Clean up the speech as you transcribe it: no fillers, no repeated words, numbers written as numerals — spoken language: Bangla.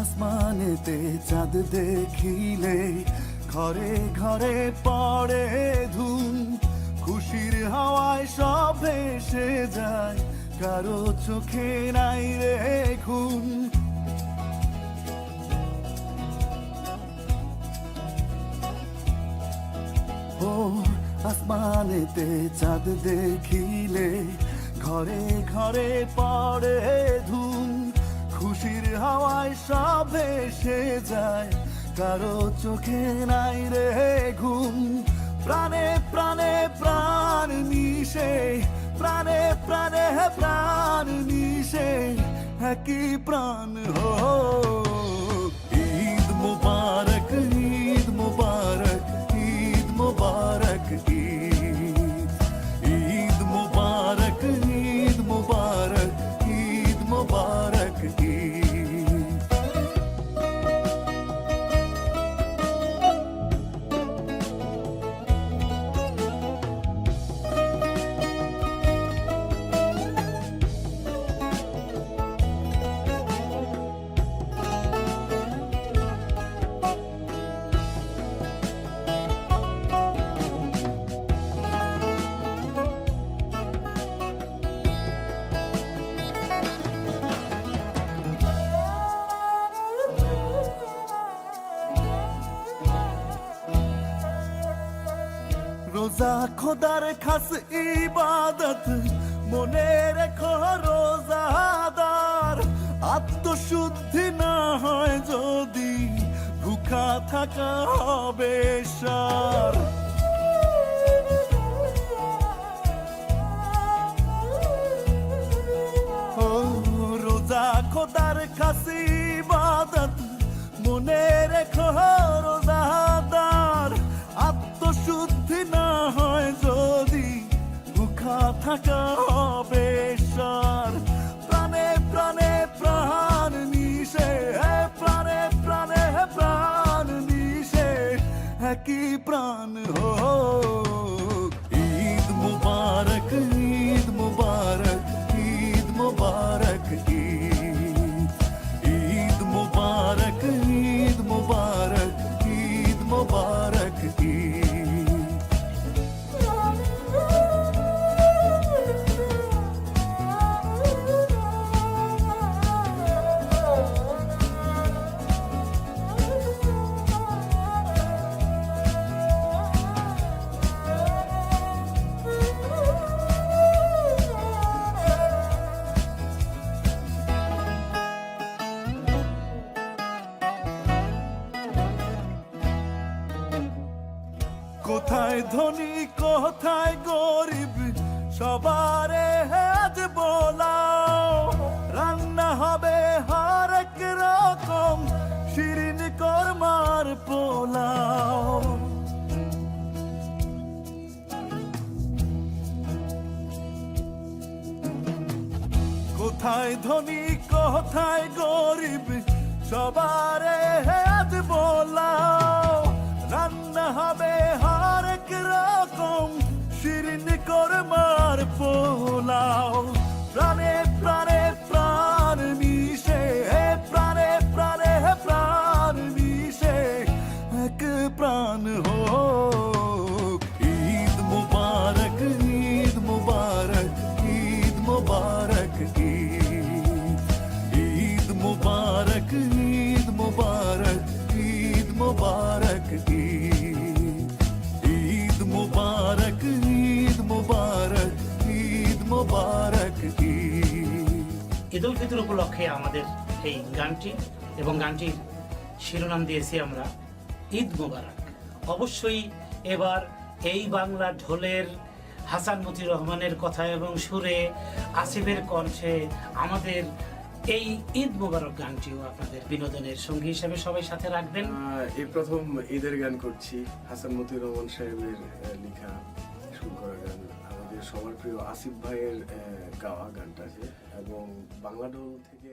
আসমানেতে চাঁদ দেখিলে ঘরে ঘরে পড়ে ধুম, খুশির হাওয়ায় সব ভেসে যায়, কারো চোখে নাই রে ঘুম। ও আসমানেতে চাঁদ দেখিলে ঘরে ঘরে পড়ে ধুম, খুশির হাওয়ায় সব ভেসে যায়, কারো চোখে নাই রে ঘুম। প্রাণে প্রাণে প্রাণ মিশে, প্রাণে প্রাণে প্রাণ মিশে, একই প্রাণ হো। ঈদ মুবারক, ঈদ মুবারক, ঈদ মুবারক, ঈদ ঈদ মুবারক, ঈদ মুবারক, ঈদ মুবারক, ঈদ। রোজা খোদার খাস ইবাদত, মনে রেখো রোজাদার, আত্মশুদ্ধি না হয় যদি ভুখা থাকা হবে সার। ও রোজা খোদার খাস ইবাদত, মনে রেখো রোজাদার, আত্মশুদ্ধি না হয় যদি ভুখা থাকা হবে সার। প্রাণে প্রাণে প্রাণ মিশে, প্রাণে প্রাণে প্রাণ মিশে, একই প্রাণ হো। ঈদ মুবারক, ঈদ মুবারক, ঈদ মুবারক, ঈদ ঈদ মুবারক, ঈদ মুবারক, ঈদ মুবারক, ঈদ। কোথায় ধনী কোথায় গরিব, সবারে আজ বোলাও, রান্না হবে হরেক রকম, শিরিন কোরমার পোলাও। কোথায় ধনী কোথায় গরিব, সবারে আজ বোলাও, রান্না হবে হরেক রকম, শিরিন কোরমার পোলাও। প্রাণে প্রাণে প্রাণ মিশে, প্রাণে প্রাণে প্রাণ মিশে, এক প্রাণ হো। ঈদ মুবারক, ঈদ মুবারক, ঈদ মুবারক, ঈদ ঈদ মুবারক, ঈদ মুবারক, ঈদ মুবারক, ঈদ ঈদ মুবারক, ঈদ মুবারক, ঈদ মুবারক, ঈদ। ঈদ উল ফিতর উপলক্ষে আমাদের এই গানটি এবং গানটির শিরোনাম দিয়েছি আমরা ঈদ মুবারক। অবশ্যই এবার এই বাংলা ঢোলের হাসান মতিউর রহমানের কথা এবং সুরে আসিফের কণ্ঠে আমাদের এই ঈদ মুবারক গানটিও আপনাদের বিনোদনের সঙ্গী হিসেবে সবাই সাথে রাখবেন। এই প্রথম ঈদের গান করছি, হাসান মতিউর রহমান সাহেবের লেখা সুর করা গান, আমাদের সবার প্রিয় আসিফ ভাইয়ের গাওয়া গানটা আছে এবং বাংলা ঢোল থেকে